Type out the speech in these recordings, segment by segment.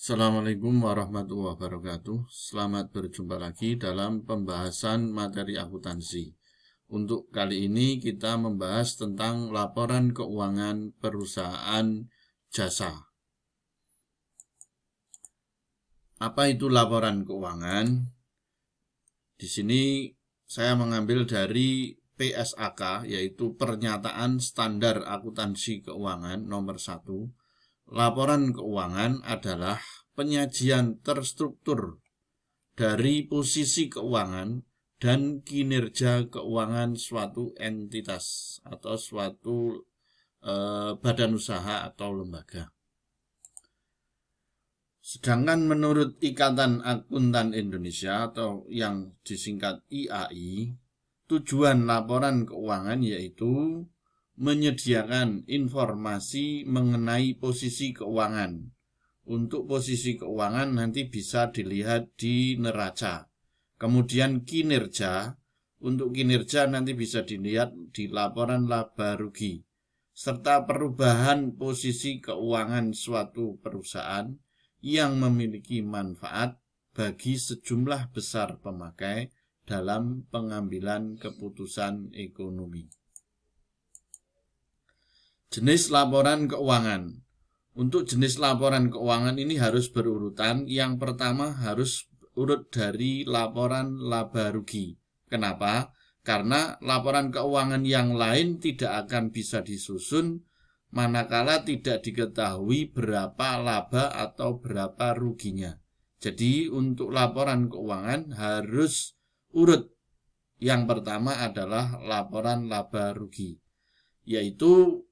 Assalamualaikum warahmatullahi wabarakatuh. Selamat berjumpa lagi dalam pembahasan materi akuntansi. Untuk kali ini kita membahas tentang laporan keuangan perusahaan jasa. Apa itu laporan keuangan? Di sini saya mengambil dari PSAK, yaitu Pernyataan Standar Akuntansi Keuangan nomor 1. Laporan keuangan adalah penyajian terstruktur dari posisi keuangan dan kinerja keuangan suatu entitas atau suatu badan usaha atau lembaga. Sedangkan menurut Ikatan Akuntan Indonesia atau yang disingkat IAI, tujuan laporan keuangan yaitu menyediakan informasi mengenai posisi keuangan. Untuk posisi keuangan nanti bisa dilihat di neraca. Kemudian kinerja, untuk kinerja nanti bisa dilihat di laporan laba rugi. Serta perubahan posisi keuangan suatu perusahaan yang memiliki manfaat bagi sejumlah besar pemakai dalam pengambilan keputusan ekonomi. Jenis laporan keuangan. Untuk jenis laporan keuangan ini harus berurutan. Yang pertama harus urut dari laporan laba rugi. Kenapa? Karena laporan keuangan yang lain tidak akan bisa disusun manakala tidak diketahui berapa laba atau berapa ruginya. Jadi untuk laporan keuangan harus urut. Yang pertama adalah laporan laba rugi, yaitu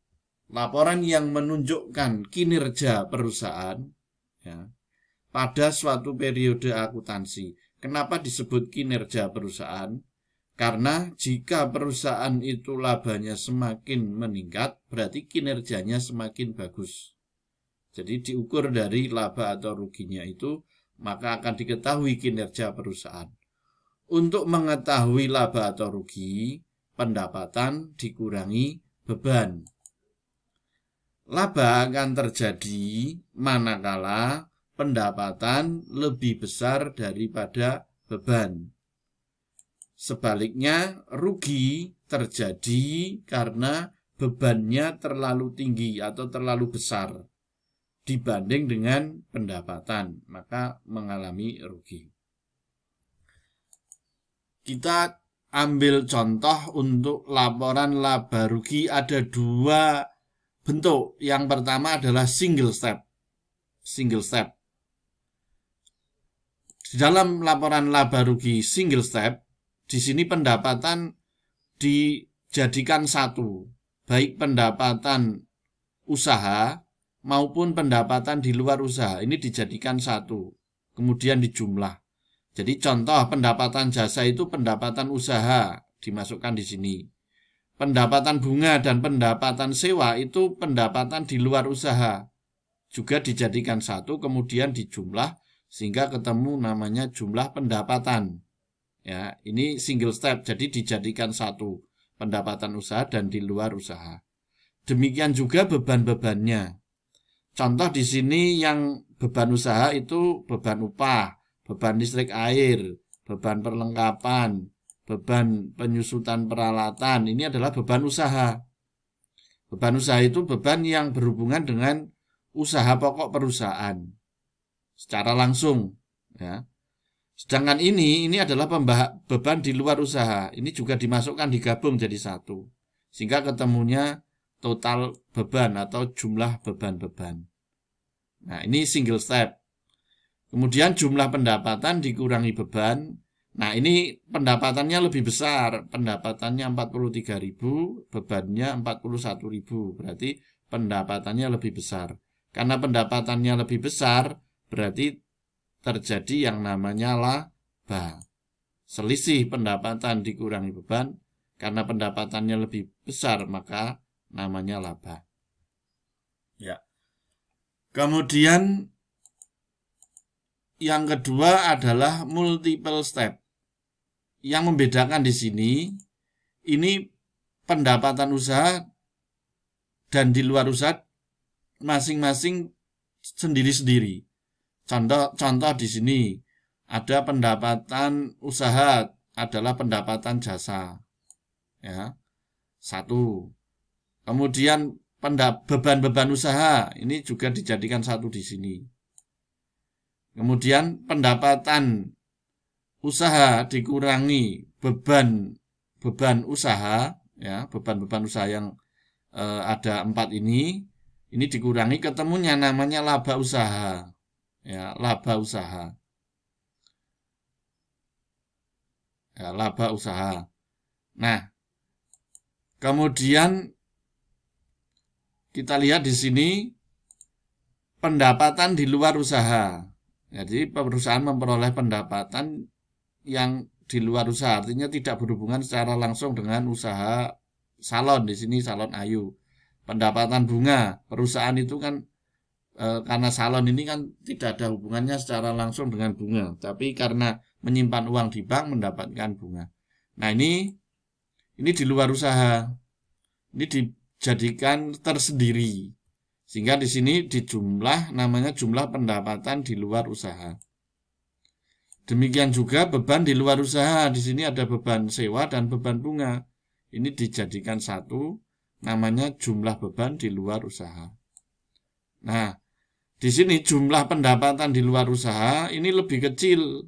laporan yang menunjukkan kinerja perusahaan ya, pada suatu periode akuntansi. Kenapa disebut kinerja perusahaan? Karena jika perusahaan itu labanya semakin meningkat, berarti kinerjanya semakin bagus. Jadi diukur dari laba atau ruginya itu, maka akan diketahui kinerja perusahaan. Untuk mengetahui laba atau rugi, pendapatan dikurangi beban. Laba akan terjadi manakala pendapatan lebih besar daripada beban. Sebaliknya, rugi terjadi karena bebannya terlalu tinggi atau terlalu besar dibanding dengan pendapatan, maka mengalami rugi. Kita ambil contoh untuk laporan laba rugi, ada dua bentuk. Yang pertama adalah single step. Di dalam laporan laba rugi single step, di sini pendapatan dijadikan satu, baik pendapatan usaha maupun pendapatan di luar usaha. Ini dijadikan satu, kemudian dijumlah. Jadi contoh pendapatan jasa itu pendapatan usaha dimasukkan di sini. Pendapatan bunga dan pendapatan sewa itu pendapatan di luar usaha. Juga dijadikan satu, kemudian dijumlah sehingga ketemu namanya jumlah pendapatan. Ya, ini single step, jadi dijadikan satu, pendapatan usaha dan di luar usaha. Demikian juga beban-bebannya. Contoh di sini yang beban usaha itu beban upah, beban listrik air, beban perlengkapan, beban penyusutan peralatan. Ini adalah beban usaha. Beban usaha itu beban yang berhubungan dengan usaha pokok perusahaan secara langsung ya. Sedangkan ini adalah beban di luar usaha. Ini juga dimasukkan, digabung jadi satu, sehingga ketemunya total beban atau jumlah beban-beban. Nah, ini single step. Kemudian jumlah pendapatan dikurangi beban. Nah, ini pendapatannya lebih besar. Pendapatannya 43.000, bebannya 41.000. Berarti pendapatannya lebih besar. Karena pendapatannya lebih besar, berarti terjadi yang namanya laba. Selisih pendapatan dikurangi beban, karena pendapatannya lebih besar, maka namanya laba. Ya. Kemudian yang kedua adalah multiple step. Yang membedakan di sini, ini pendapatan usaha dan di luar usaha masing-masing sendiri-sendiri. Contoh di sini ada pendapatan usaha adalah pendapatan jasa, ya, 1. Kemudian beban-beban usaha ini juga dijadikan 1 di sini. Kemudian pendapatan usaha dikurangi beban usaha, ya, beban-beban usaha yang ada 4 ini dikurangi, ketemunya namanya laba usaha, ya, laba usaha, ya, laba usaha. Nah, kemudian kita lihat di sini pendapatan di luar usaha. Jadi perusahaan memperoleh pendapatan yang di luar usaha, artinya tidak berhubungan secara langsung dengan usaha salon. Di sini salon Ayu. Pendapatan bunga, perusahaan itu kan karena salon ini kan tidak ada hubungannya secara langsung dengan bunga, tapi karena menyimpan uang di bank mendapatkan bunga. Nah, ini di luar usaha. Ini dijadikan tersendiri. Sehingga di sini dijumlah namanya jumlah pendapatan di luar usaha. Demikian juga beban di luar usaha. Di sini ada beban sewa dan beban bunga. Ini dijadikan 1 namanya jumlah beban di luar usaha. Nah, di sini jumlah pendapatan di luar usaha ini lebih kecil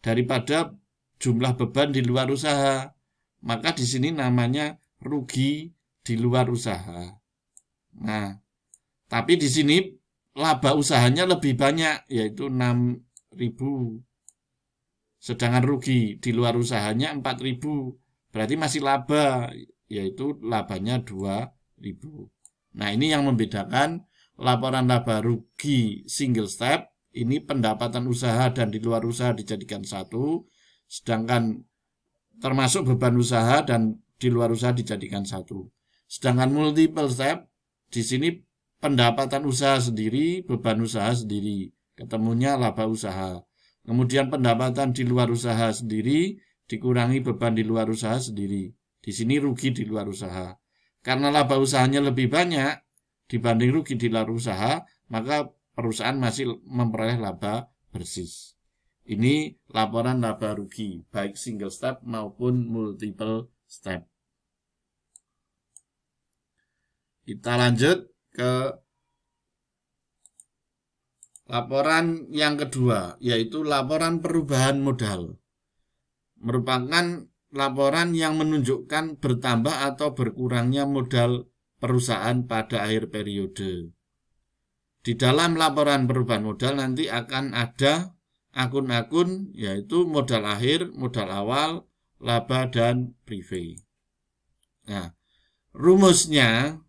daripada jumlah beban di luar usaha. Maka di sini namanya rugi di luar usaha. Nah, tapi di sini laba usahanya lebih banyak, yaitu 6.000. Sedangkan rugi di luar usahanya 4.000. Berarti masih laba, yaitu labanya 2.000. Nah, ini yang membedakan laporan laba rugi single step. Ini pendapatan usaha dan di luar usaha dijadikan 1. Sedangkan termasuk beban usaha dan di luar usaha dijadikan 1. Sedangkan multiple step, di sini pendapatan usaha sendiri, beban usaha sendiri. Ketemunya laba usaha. Kemudian pendapatan di luar usaha sendiri, dikurangi beban di luar usaha sendiri. Di sini rugi di luar usaha. Karena laba usahanya lebih banyak dibanding rugi di luar usaha, maka perusahaan masih memperoleh laba bersih. Ini laporan laba rugi, baik single step maupun multiple step. Kita lanjut ke laporan yang kedua, yaitu laporan perubahan modal. Merupakan laporan yang menunjukkan bertambah atau berkurangnya modal perusahaan pada akhir periode. Di dalam laporan perubahan modal nanti akan ada akun-akun, yaitu modal akhir, modal awal, laba, dan prive. Nah, rumusnya,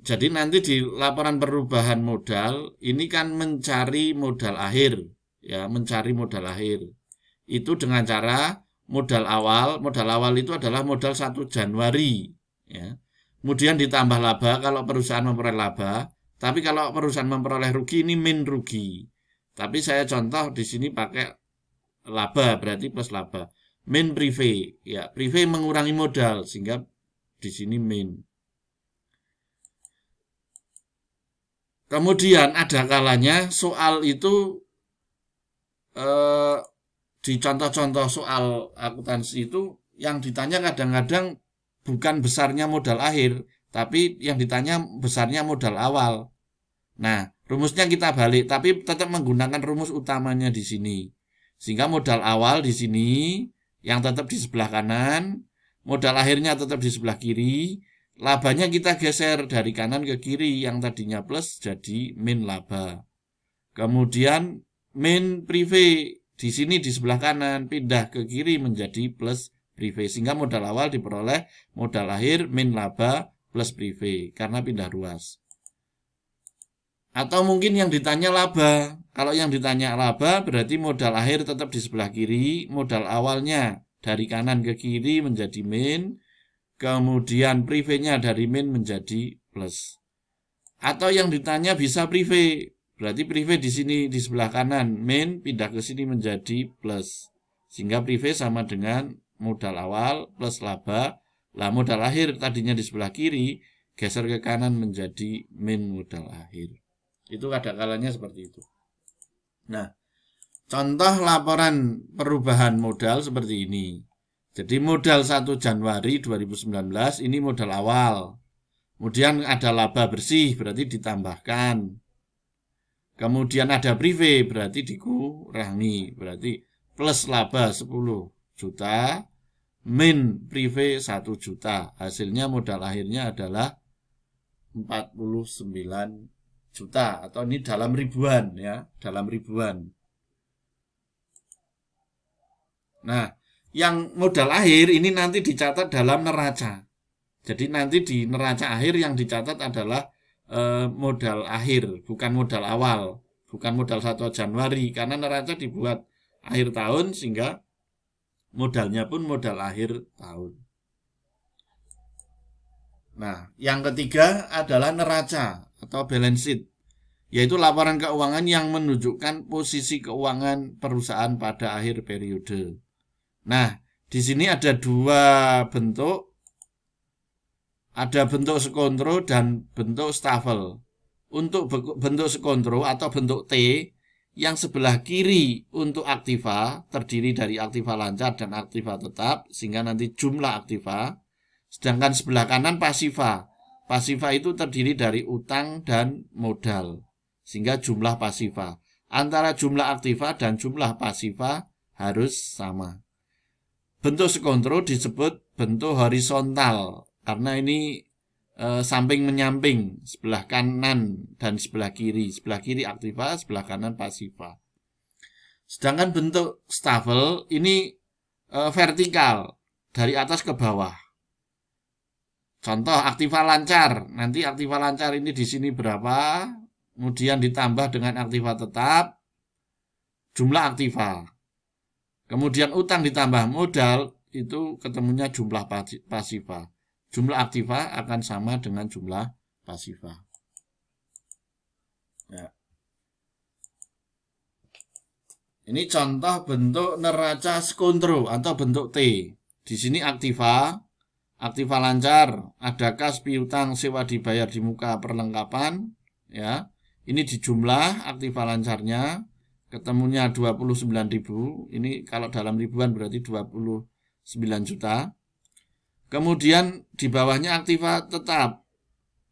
jadi nanti di laporan perubahan modal ini kan mencari modal akhir, ya, mencari modal akhir. Itu dengan cara modal awal itu adalah modal 1 Januari, ya. Kemudian ditambah laba kalau perusahaan memperoleh laba, tapi kalau perusahaan memperoleh rugi ini min rugi. Tapi saya contoh di sini pakai laba, berarti plus laba. Min prive, ya, prive mengurangi modal sehingga di sini min. Kemudian ada kalanya soal itu di contoh-contoh soal akuntansi itu yang ditanya kadang-kadang bukan besarnya modal akhir, tapi yang ditanya besarnya modal awal. Nah, rumusnya kita balik, tapi tetap menggunakan rumus utamanya di sini. Sehingga modal awal di sini yang tetap di sebelah kanan, modal akhirnya tetap di sebelah kiri, labanya kita geser dari kanan ke kiri, yang tadinya plus jadi min laba. Kemudian min prive di sini di sebelah kanan, pindah ke kiri menjadi plus prive. Sehingga modal awal diperoleh modal akhir min laba plus prive karena pindah ruas. Atau mungkin yang ditanya laba. Kalau yang ditanya laba berarti modal akhir tetap di sebelah kiri, modal awalnya dari kanan ke kiri menjadi min, kemudian prive-nya dari min menjadi plus. Atau yang ditanya bisa prive, berarti prive di sini di sebelah kanan, min pindah ke sini menjadi plus. Sehingga prive sama dengan modal awal plus laba. Lah modal akhir tadinya di sebelah kiri, geser ke kanan menjadi min modal akhir. Itu kadang-kalanya seperti itu. Nah, contoh laporan perubahan modal seperti ini. Jadi modal 1 Januari 2019 ini modal awal. Kemudian ada laba bersih berarti ditambahkan. Kemudian ada prive berarti dikurangi. Berarti plus laba 10 juta min prive 1 juta. Hasilnya modal akhirnya adalah 49 juta atau ini dalam ribuan ya, dalam ribuan. Nah, yang modal akhir ini nanti dicatat dalam neraca. Jadi nanti di neraca akhir yang dicatat adalah modal akhir, bukan modal awal, bukan modal 1 Januari karena neraca dibuat akhir tahun sehingga modalnya pun modal akhir tahun. Nah, yang ketiga adalah neraca atau balance sheet, yaitu laporan keuangan yang menunjukkan posisi keuangan perusahaan pada akhir periode. Nah, di sini ada dua bentuk, ada bentuk sekontro dan bentuk stafel. Untuk bentuk sekontro atau bentuk T, yang sebelah kiri untuk aktiva terdiri dari aktiva lancar dan aktiva tetap, sehingga nanti jumlah aktiva. Sedangkan sebelah kanan pasiva. Pasiva itu terdiri dari utang dan modal, sehingga jumlah pasiva. Antara jumlah aktiva dan jumlah pasiva harus sama. Bentuk sekontro disebut bentuk horizontal, karena ini samping menyamping, sebelah kanan dan sebelah kiri. Sebelah kiri aktiva, sebelah kanan pasiva. Sedangkan bentuk stafel ini vertikal, dari atas ke bawah. Contoh aktiva lancar, nanti aktiva lancar ini di sini berapa, kemudian ditambah dengan aktiva tetap, jumlah aktiva. Kemudian utang ditambah modal, itu ketemunya jumlah pasiva. Jumlah aktiva akan sama dengan jumlah pasiva. Ya. Ini contoh bentuk neraca sekontro atau bentuk T. Di sini aktiva lancar, ada kas piutang sewa dibayar di muka perlengkapan, ya. Ini dijumlah aktiva lancarnya, ketemunya 29.000. Ini kalau dalam ribuan berarti 29 juta. Kemudian di bawahnya aktiva tetap.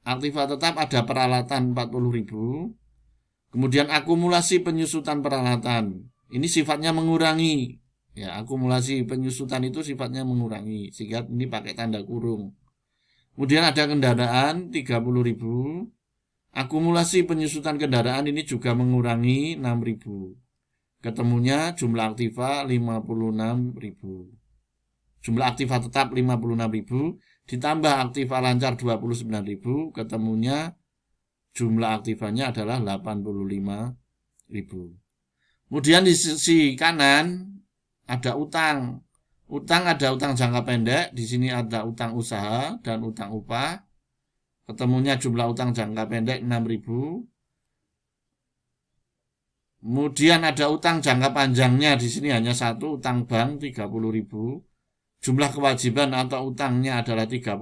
Aktiva tetap ada peralatan 40.000. Kemudian akumulasi penyusutan peralatan. Ini sifatnya mengurangi. Ya, akumulasi penyusutan itu sifatnya mengurangi, sehingga ini pakai tanda kurung. Kemudian ada kendaraan 30.000. Akumulasi penyusutan kendaraan ini juga mengurangi 6.000. Ketemunya jumlah aktiva 56.000. Jumlah aktiva tetap 56.000 ditambah aktiva lancar 29.000, ketemunya jumlah aktivanya adalah 85.000. Kemudian di sisi kanan ada utang. Utang ada utang jangka pendek, di sini ada utang usaha dan utang upah. Ketemunya jumlah utang jangka pendek 6.000. Kemudian ada utang jangka panjangnya, di sini hanya satu, utang bank 30.000. Jumlah kewajiban atau utangnya adalah 36.000.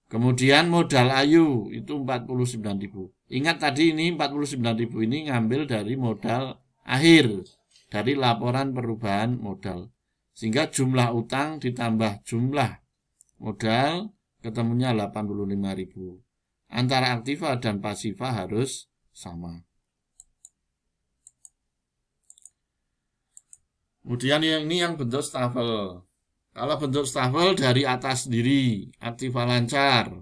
Kemudian modal ayu itu 49.000. Ingat tadi ini 49.000 ini ngambil dari modal akhir, dari laporan perubahan modal. Sehingga jumlah utang ditambah jumlah modal ketemunya 85.000. Antara aktiva dan pasiva harus sama. Kemudian ini yang bentuk stafel. Kalau bentuk stafel dari atas sendiri, aktiva lancar.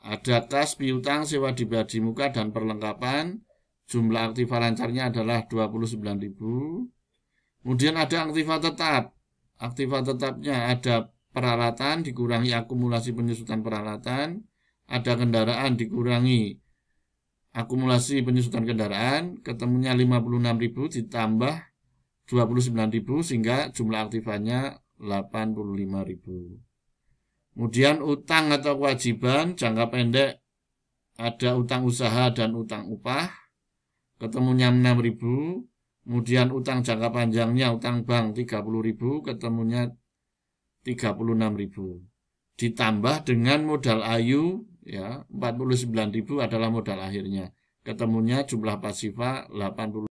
Ada kas piutang sewa dibayar di muka dan perlengkapan. Jumlah aktiva lancarnya adalah 29.000. Kemudian ada aktiva tetap. Aktiva tetapnya ada peralatan dikurangi akumulasi penyusutan peralatan. Ada kendaraan dikurangi akumulasi penyusutan kendaraan. Ketemunya 56.000 ditambah 29.000 sehingga jumlah aktivanya 85.000. Kemudian utang atau kewajiban jangka pendek ada utang usaha dan utang upah. Ketemunya 6.000. Kemudian utang jangka panjangnya utang bank 30.000, ketemunya 36.000. Ditambah dengan modal ayu ya, 49.000 adalah modal akhirnya. ketemunya jumlah pasifa 80